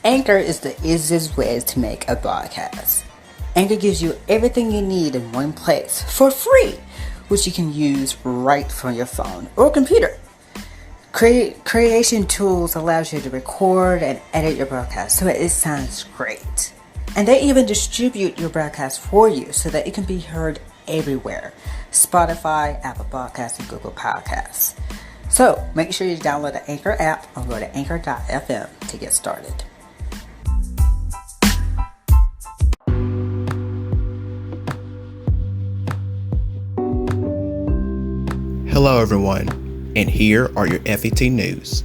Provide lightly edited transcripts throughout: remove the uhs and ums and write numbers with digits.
Anchor is the easiest way to make a podcast. Anchor gives you everything you need in one place for free, which you can use right from your phone or computer. Creation tools allows you to record and edit your broadcast so it sounds great. And they even distribute your broadcast for you so that it can be heard everywhere. Spotify, Apple Podcasts, and Google Podcasts. So make sure you download the Anchor app or go to anchor.fm to get started. Hello everyone, and here are your FET news.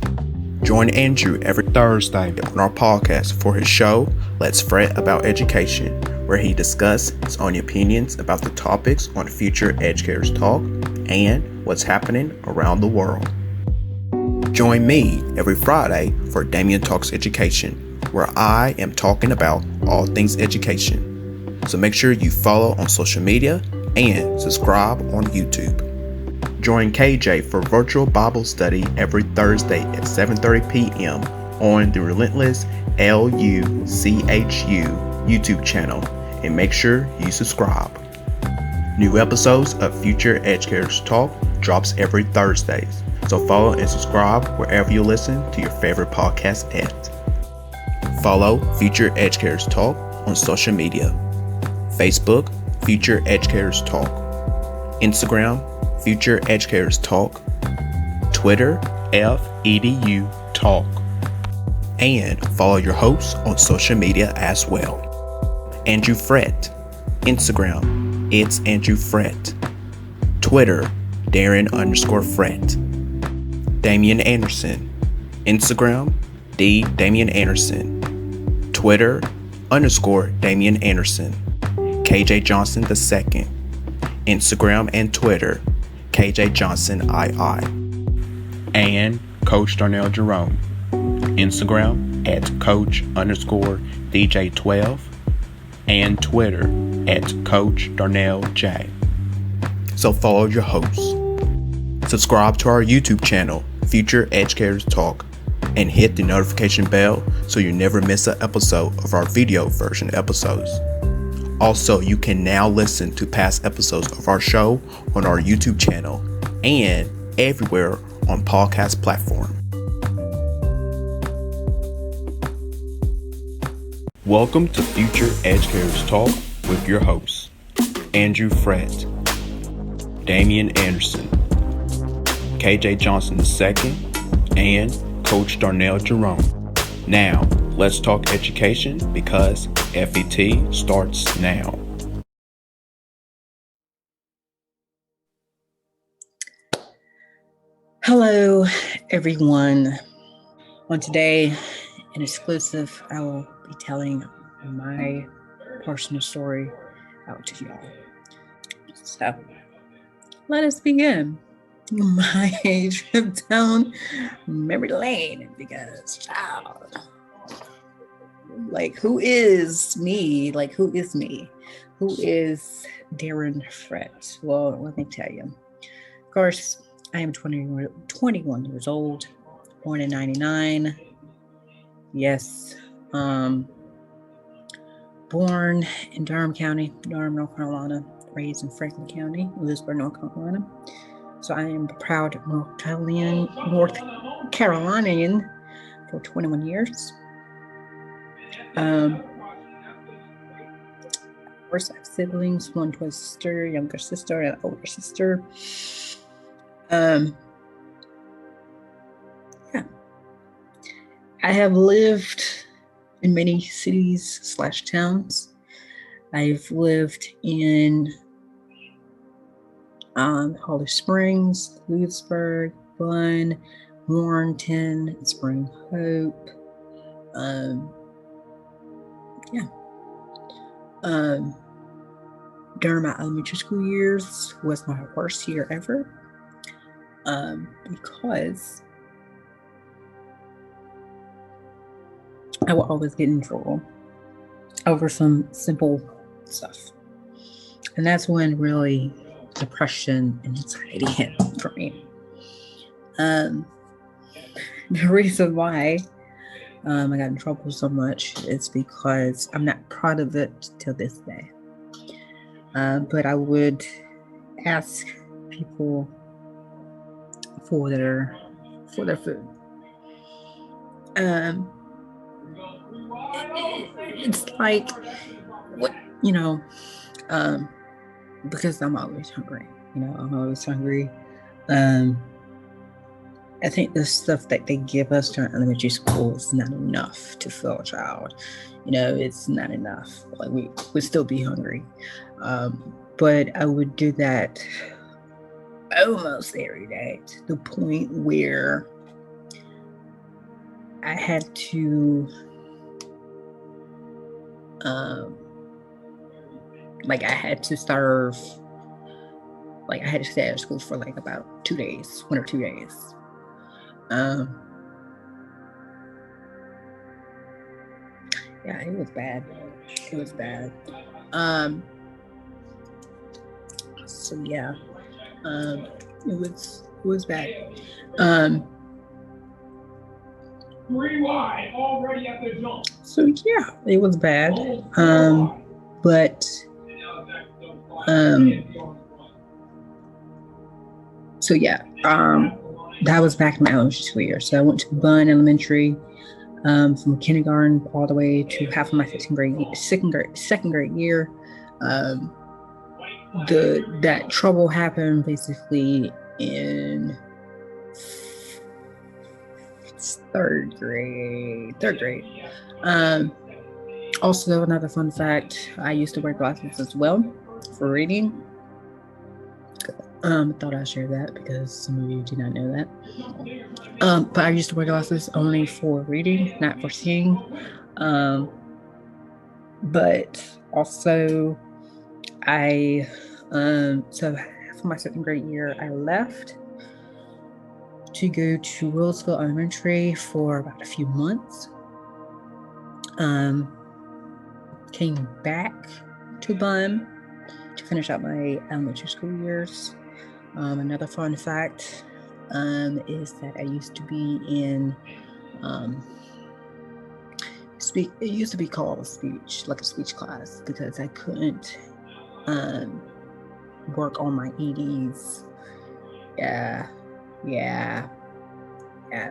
Join Andrew every Thursday on our podcast for his show, Let's Fret About Education, where he discusses his own opinions about the topics on Future Educators Talk and what's happening around the world. Join me every Friday for DAMIAN Talks Education, where I am talking about all things education. So make sure you follow on social media and subscribe on YouTube. Join KJ for virtual Bible study every Thursday at 7:30 p.m. on the Relentless LUCHU YouTube channel, and make sure you subscribe. New episodes of Future Educators Talk drops every Thursdays, so follow and subscribe wherever you listen to your favorite podcast at. Follow Future Educators Talk on social media: Facebook, Future Educators Talk; Instagram, Future Educators Talk; Twitter, FEDU Talk; and follow your hosts on social media as well. Andrew Frett, Instagram, it's Andrew Frett; Twitter, Darren_Frett; Damian Anderson, Instagram, Damian Anderson; Twitter, _Damian Anderson; KJ Johnson II, Instagram and Twitter, KJ Johnson II; and Coach Darnell Jerome, Instagram at Coach_DJ12, and Twitter at Coach Darnell J. So follow your hosts. Subscribe to our YouTube channel, Future Educators Talk, and hit the notification bell so you never miss an episode of our video version episodes. Also, you can now listen to past episodes of our show on our YouTube channel and everywhere on podcast platform. Welcome to Future Educators Talk with your hosts, Andrew Frett, Damian Anderson, KJ Johnson II, and Coach Darnell Jerome. Now, let's talk education because FET starts now. Hello, everyone. On today, an exclusive, I will be telling my personal story out to y'all. So, let us begin my trip down memory lane because, child, who is me? Who is me? Who is Andrew Frett? Well, let me tell you. Of course, I am 21 years old, born in 99. Yes. Born in Durham County, Durham, North Carolina, raised in Franklin County, Lewisburg, North Carolina. So I am a proud North Carolinian for 21 years. Of course, I have siblings, one twin sister, younger sister, and an older sister. I have lived in many cities / towns. I've lived in Holly Springs, Lewisburg, Glen, Warrenton, Spring Hope. During my elementary school years was my worst year ever, because I would always get in trouble over some simple stuff. And that's when really depression and anxiety hit for me. The reason why I got in trouble so much, it's because I'm not proud of it till this day. But I would ask people for their food. It's like what because I'm always hungry. I'm always hungry. I think the stuff that they give us during elementary school is not enough to fill a child. It's not enough. Like we would still be hungry. But I would do that almost every day to the point where I had to I had to starve. I had to stay out of school for about 2 days, 1 or 2 days. Yeah, it was bad. It was bad. So yeah, it was bad. Rewind, already at the jump. So yeah, it was bad. But so yeah, that was back in my elementary school year. So I went to Bunn Elementary from kindergarten all the way to half of my second grade year. That trouble happened basically in third grade. Also, another fun fact: I used to wear glasses as well for reading. I thought I'd share that because some of you do not know that. But I used to wear glasses only for reading, not for seeing. But also, so for my second grade year, I left to go to Wilsville Elementary for about a few months. Came back to Bunn to finish out my elementary school years. Another fun fact is that I used to be in it used to be called a speech class, because I couldn't work on my EDs. Yeah.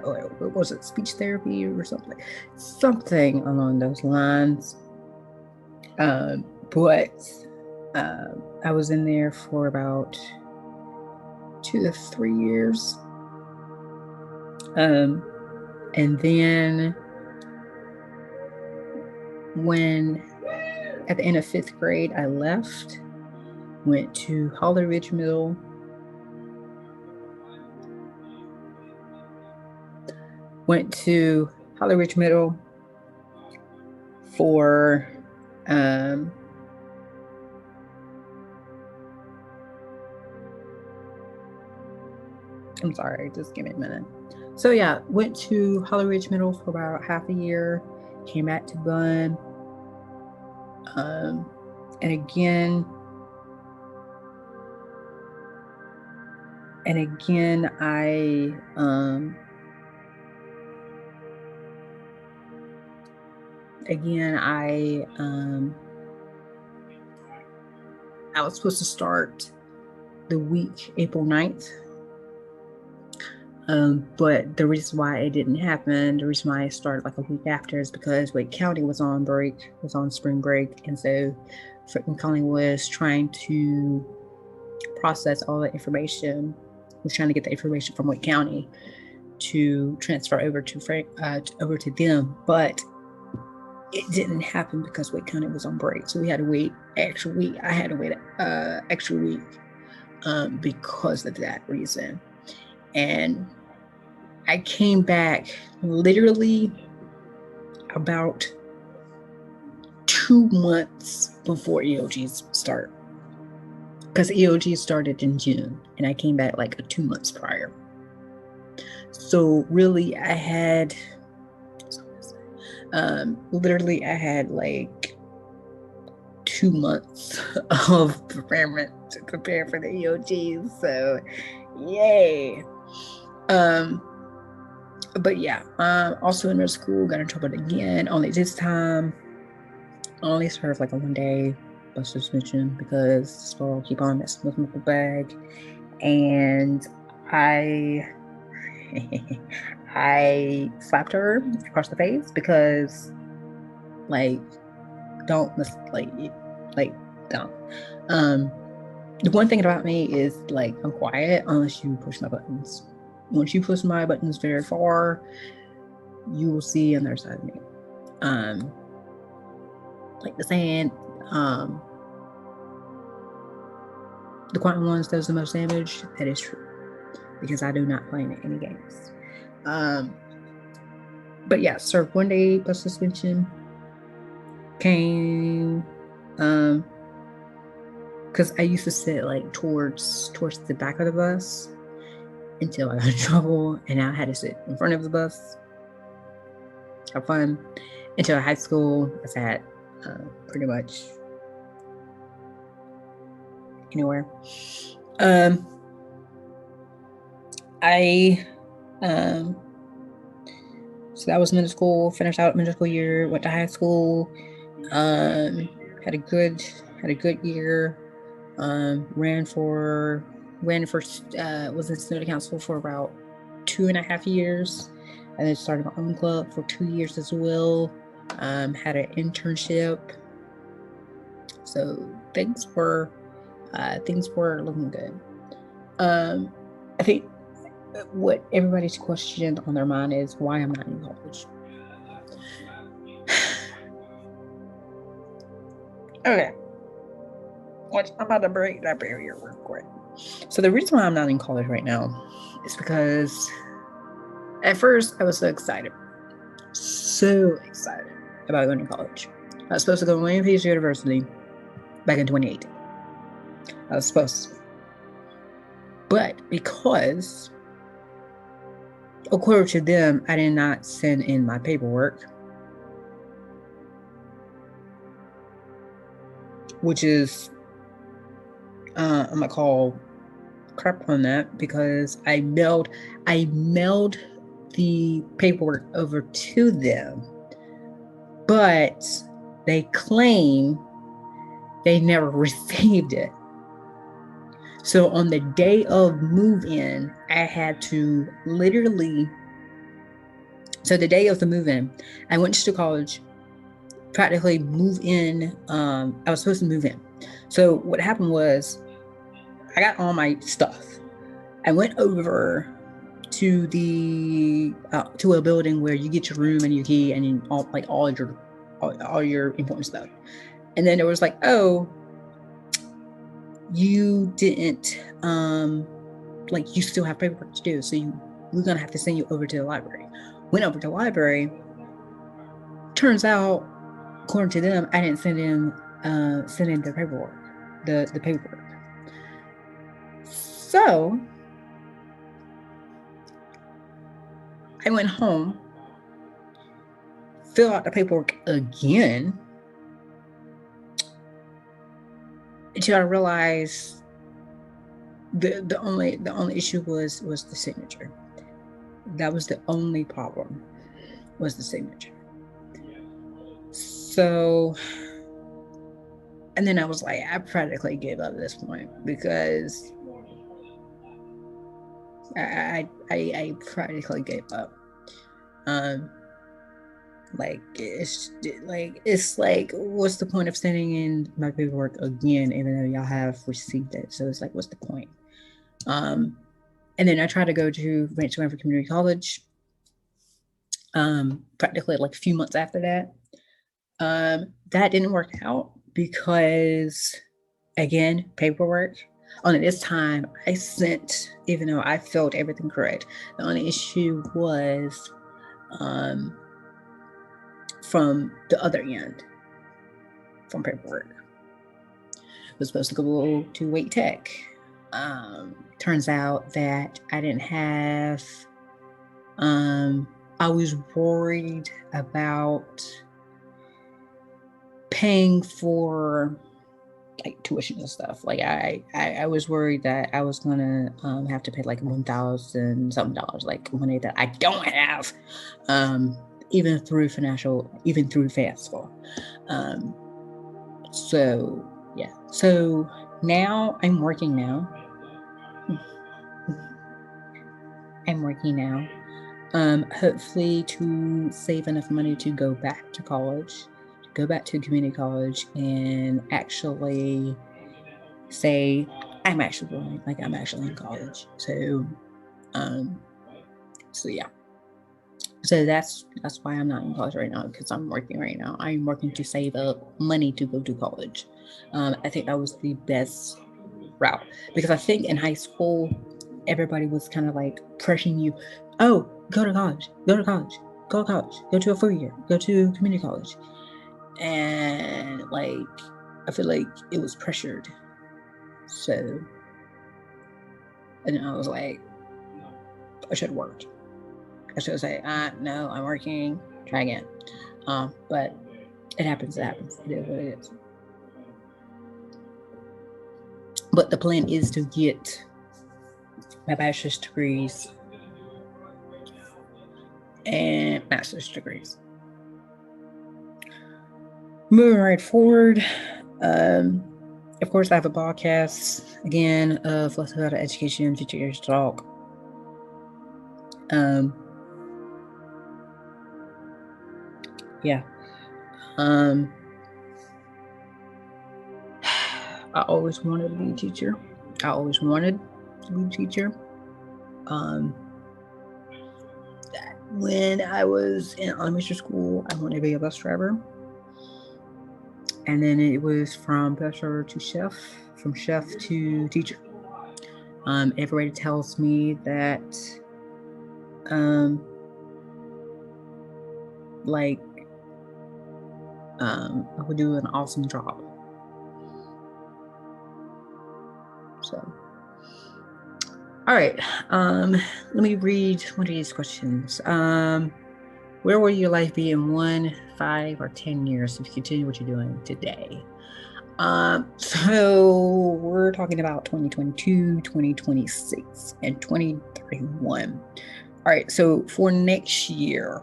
Or was it speech therapy or something along those lines. But I was in there for about 2 to 3 years. And then when at the end of 5th grade, I left, went to Holly Ridge Middle. For I'm sorry, just give me a minute. So yeah, went to Holly Ridge Middle for about half a year, came back to Bunn. And again, I was supposed to start the week April 9th. But the reason why it didn't happen, the reason why I started a week after, is because Wake County was on spring break. And so Franklin County was trying to process all the information, was trying to get the information from Wake County to transfer over to them. But it didn't happen because Wake County was on break. So we had to wait extra week. I had to wait extra week because of that reason. And I came back literally about 2 months before EOGs start, because EOG started in June and I came back 2 months prior. So really I had literally I had 2 months of prepare for the EOGs. So yay. But yeah, also in middle school, got in trouble again. Only this time, I only served like a 1 day bus suspension because this girl keep on messing with my bag, and I I slapped her across the face because like don't don't. The one thing about me is like I'm quiet unless you push my buttons. Once you push my buttons very far, you will see on the other side of me. Like the saying, the quiet ones does the most damage. That is true because I do not play in any games. But yeah, served 1 day bus suspension. Came, because I used to sit like towards the back of the bus until I got in trouble, and now I had to sit in front of the bus. Have fun until high school. I sat pretty much anywhere. So that was middle school. Finished out middle school year. Went to high school. Had a good year. Ran for was in student council for about 2.5 years, and then started my own club for 2 years as well. Had an internship, so things were looking good. I think what everybody's question on their mind is why I'm not in college. Okay. I'm about to break that barrier real quick. So the reason why I'm not in college right now is because at first I was so excited about going to college. I was supposed to go to William Peace University back in 2018. I was supposed to. But because, according to them, I did not send in my paperwork, which is I'm gonna call crap on that because I mailed the paperwork over to them, but they claim they never received it. So on the day of move-in, I had to literally. So the day of the move-in, I went to college, practically move in. I was supposed to move in. So what happened was, I got all my stuff. I went over to the to a building where you get your room and your key and all your important stuff. And then it was like, oh, you didn't you still have paperwork to do, so we're gonna have to send you over to the library. Went over to the library. Turns out, according to them, I didn't send in the paperwork, the paperwork. So I went home, filled out the paperwork again, until I realized the only issue was the signature. That was the only problem, was the signature. So, and then I was like, I practically gave up at this point because I practically gave up. It's like, what's the point of sending in my paperwork again, even though y'all have received it? So it's like, what's the point? And then I tried to go to Rancho Cucamonga Community College. Practically like a few months after that. That didn't work out because, again, paperwork. Only this time I sent, even though I filled everything correct, the only issue was from the other end, from paperwork. I was supposed to go to Wake Tech. Turns out that I didn't have, I was worried about paying for like tuition and stuff. Like I was worried that I was gonna have to pay like $1,000 something, like money that I don't have, even through FAFSA. So yeah. So now I'm working now. Hopefully to save enough money to go back to college, to go back to community college, and actually say I'm actually going, like I'm actually in college. So yeah. So that's why I'm not in college right now, because I'm working right now. I'm working to save up money to go to college. I think that was the best route, because I think in high school everybody was kind of like pressuring you, oh, go to college, go to college, go to college, go to a 4-year, go to community college. And like, I feel like it was pressured. So, and I was like, I should have worked. I should say, no, I'm working, try again. But it happens, it is what it is. But the plan is to get my bachelor's degrees and master's degrees. Moving right forward, of course, I have a podcast again of Let's About Education, Future Years Talk. Yeah. I always wanted to be a teacher. When I was in elementary school, I wanted to be a bus driver. And then it was from bus driver to chef, from chef to teacher. Everybody tells me that, I would do an awesome job. So, all right. Let me read one of these questions. Where will your life be in 1, 5, or 10 years if you continue what you're doing today? So we're talking about 2022, 2026, and 2031. All right. So for next year,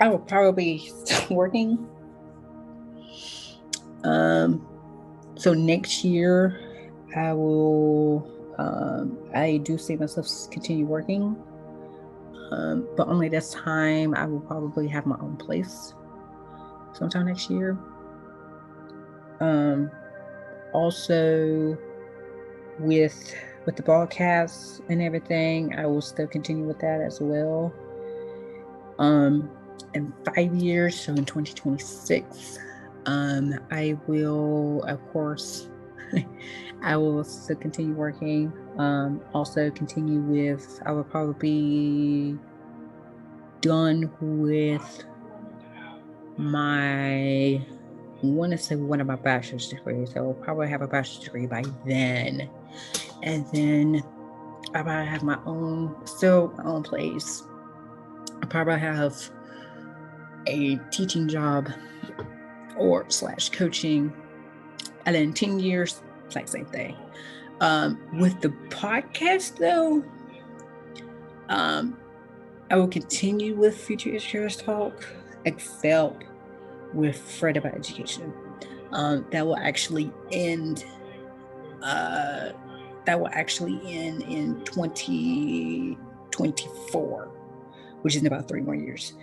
I will probably start working. So next year, I will. I do see myself continue working, but only this time I will probably have my own place sometime next year. Also, with the broadcasts and everything, I will still continue with that as well. In 5 years, so in 2026, I will, of course, I will still continue working. Also continue with, I will probably be done with I want to say one of my bachelor's degrees. So I'll probably have a bachelor's degree by then. And then I probably have my own place. I probably have a teaching job or / coaching. And then 10 years, like same thing. With the podcast though, I will continue with Future Years Talk, except with Fred About Education. That will actually end. In 2024, which is in about 3 more years.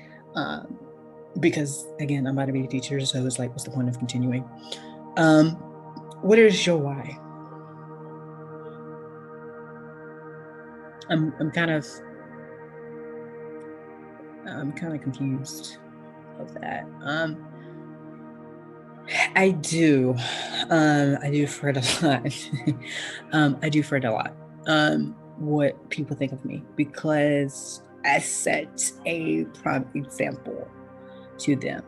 Because again, I'm about to be a teacher, so it's like, what's the point of continuing? What is your why? I'm kind of confused of that. I do fret a lot. I do fret a lot. What people think of me, because I set a prime example to them.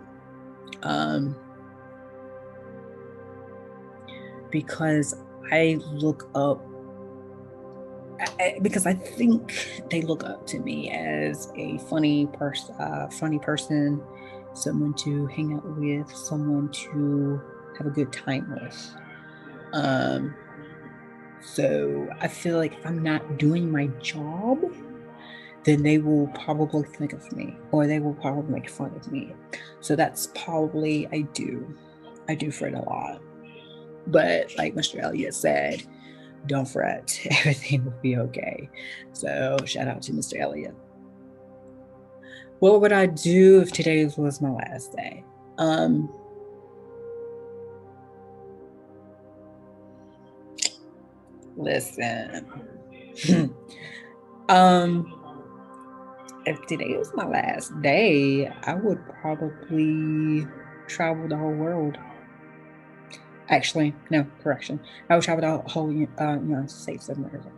Because I look up, because I think they look up to me as a funny person, someone to hang out with, someone to have a good time with. So I feel like if I'm not doing my job, then they will probably think of me, or they will probably make fun of me. So that's probably, I do fret a lot. But like Mr. Elliott said, don't fret, everything will be okay. So shout out to Mr. Elliott. What would I do if today was my last day? Listen. If today was my last day, I would probably travel the whole world. Actually, no, correction. I would travel the whole United States of America.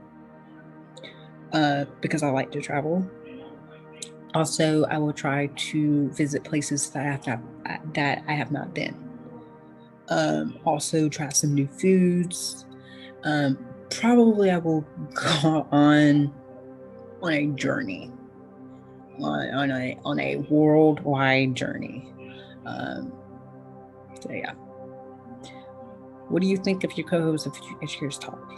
Because I like to travel. Also, I will try to visit places that I have not been. Also, try some new foods. Probably I will go on a journey, on a worldwide journey. So yeah. What do you think of your co-host of Educators Talk?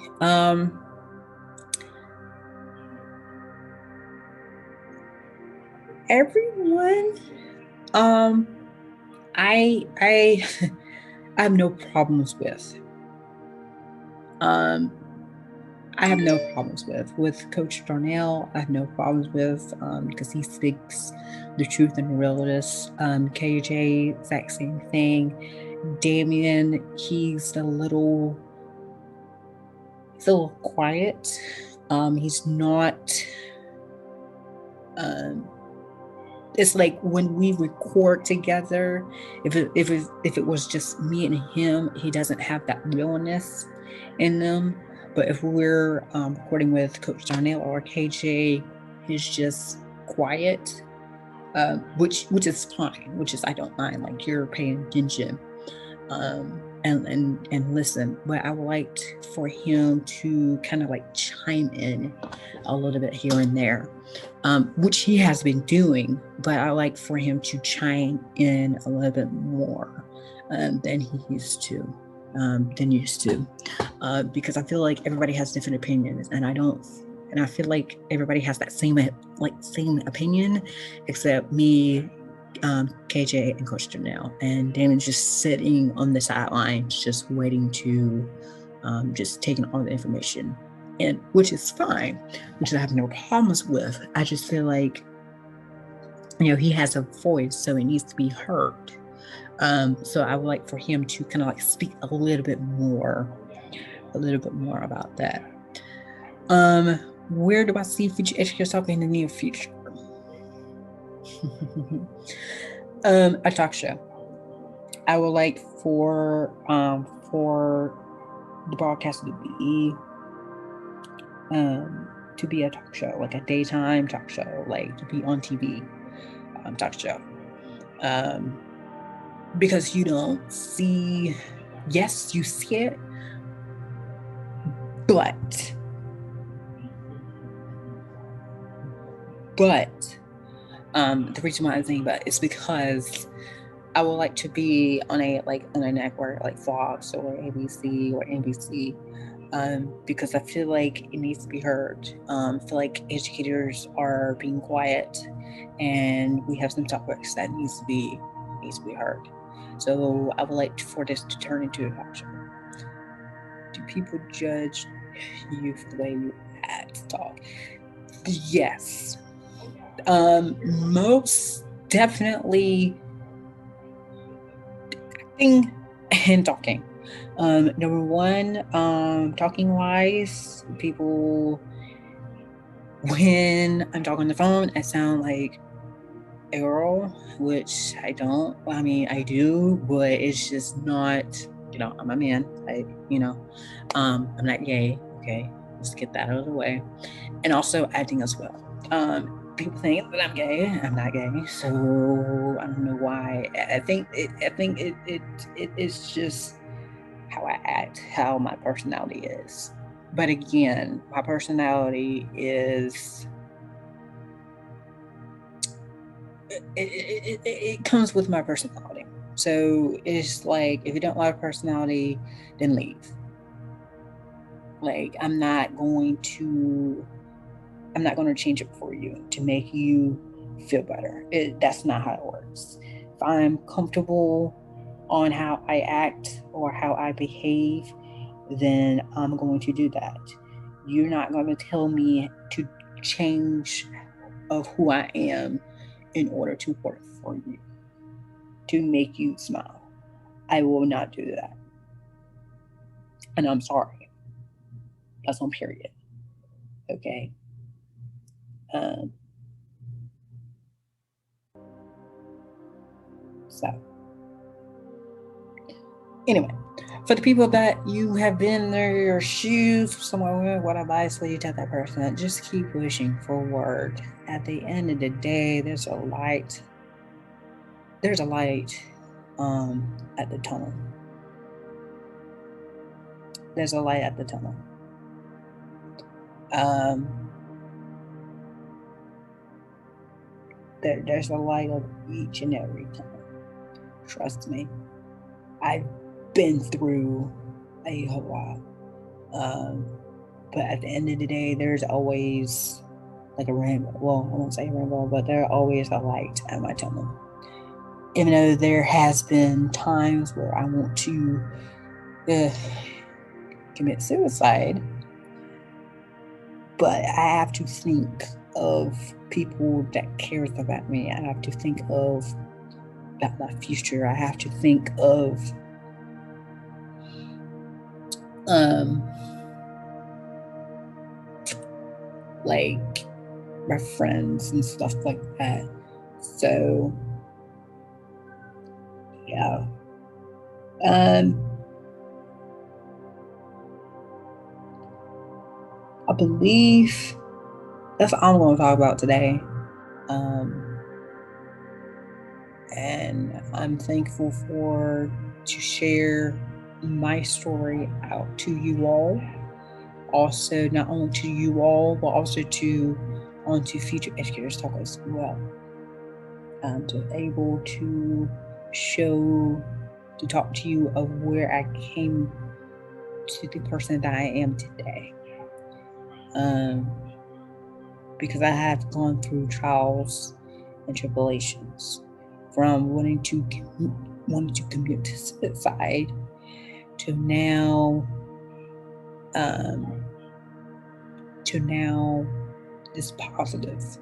Everyone, I I have no problems with. I have no problems with Coach Darnell. I have no problems with because he speaks the truth and the realness. KJ, exact same thing. DAMIAN, he's a little quiet. He's not. It's like when we record together, if it was just me and him, he doesn't have that realness in them. But if we're recording with Coach Darnell or KJ, he's just quiet, which is fine. Which is, I don't mind. Like, you're paying attention and listen. But I would like for him to kind of like chime in a little bit here and there, which he has been doing. But I like for him to chime in a little bit more than he used to. Because I feel like everybody has different opinions, and I feel like everybody has that same opinion, except me, KJ, and Coach Darnell, and Damon's just sitting on the sidelines, just waiting to, just taking all the information in, which is fine, which I have no problems with. I just feel like, he has a voice, so it needs to be heard. So I would like for him to kind of like speak a little bit more about that. Where do I see future educators talking in the near future? A talk show. I would like for the broadcast to be a talk show, like a daytime talk show, like to be on TV talk show. Because you don't see, yes, you see it, but the reason why I'm saying but is because I would like to be on a network like Fox or ABC or NBC, because I feel like it needs to be heard. I feel like educators are being quiet, and we have some topics that needs to be heard. So I would like for this to turn into a talk show. Do people judge you for the way you act, talk? Yes. Most definitely acting and talking. Number one, talking wise, people, when I'm talking on the phone, I sound like a girl, which I don't. I mean, I do, but it's just not, I'm a man. I'm not gay. Okay, let's get that out of the way. And also acting as well. People think that I'm gay. I'm not gay, so I don't know why. I think it's just how I act, how my personality is. But again, my personality is, it comes with my personality. So it's like, if you don't like personality, then leave. Like, I'm not going to change it for you to make you feel better. That's not how it works. If I'm comfortable on how I act or how I behave, then I'm going to do that. You're not going to tell me to change of who I am in order to work for you, to make you smile. I will not do that. And I'm sorry. That's on period. Okay. So anyway, for the people that you have been in their shoes, somewhere, what advice would you tell that person? Just keep pushing forward. At the end of the day, there's a light. There's a light at the tunnel. There's a light at the tunnel. There's a light of each and every tunnel. Trust me. I've been through a whole lot. But at the end of the day, there's always like a rainbow. Well, I won't say rainbow, but there's always a light at my tunnel. Even though there has been times where I want to commit suicide, but I have to think of people that cares about me. I have to think about my future. I have to think of like my friends and stuff like that. So yeah. I believe that's all I'm going to talk about today. And I'm thankful to share my story out to you all. Also, not only to you all, but also onto Future Educators Talk as well. To able to talk to you of where I came to the person that I am today. Because I have gone through trials and tribulations, from wanting to commit suicide to now this positive,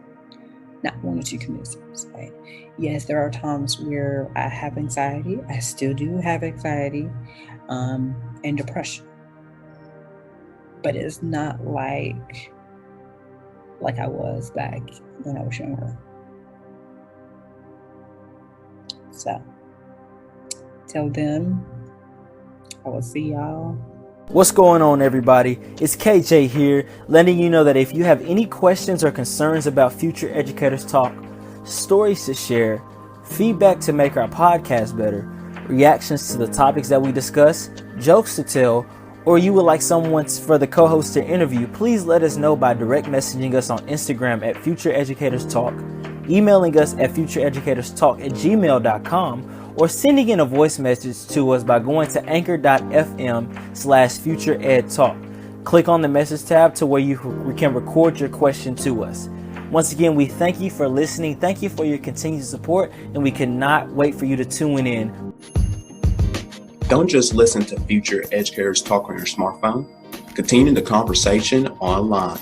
not wanting to commit suicide. Yes, there are times where I have anxiety. I still do have anxiety and depression, but it's not like I was back when I was younger. So, till then, I will see y'all. What's going on, everybody? It's KJ here, letting you know that if you have any questions or concerns about Future Educators Talk, stories to share, feedback to make our podcast better, reactions to the topics that we discuss, jokes to tell, or you would like someone for the co-host to interview, please let us know by direct messaging us on Instagram at Future Educators Talk, emailing us at futureeducatorstalk@gmail.com, or sending in a voice message to us by going to anchor.fm/futureedtalk. Click on the message tab to where you can record your question to us. Once again, we thank you for listening. Thank you for your continued support, and we cannot wait for you to tune in. Don't just listen to Future Educators Talk on your smartphone. Continue the conversation online.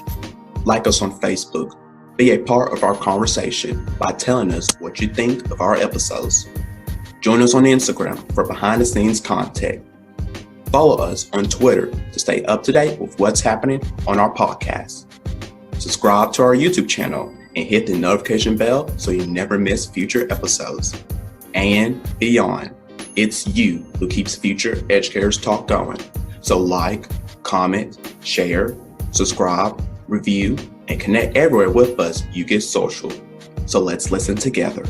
Like us on Facebook. Be a part of our conversation by telling us what you think of our episodes. Join us on Instagram for behind-the-scenes content. Follow us on Twitter to stay up to date with what's happening on our podcast. Subscribe to our YouTube channel and hit the notification bell so you never miss future episodes. And beyond, it's you who keeps Future Educators Talk going. So like, comment, share, subscribe, review, and connect everywhere with us. You get social. So let's listen together.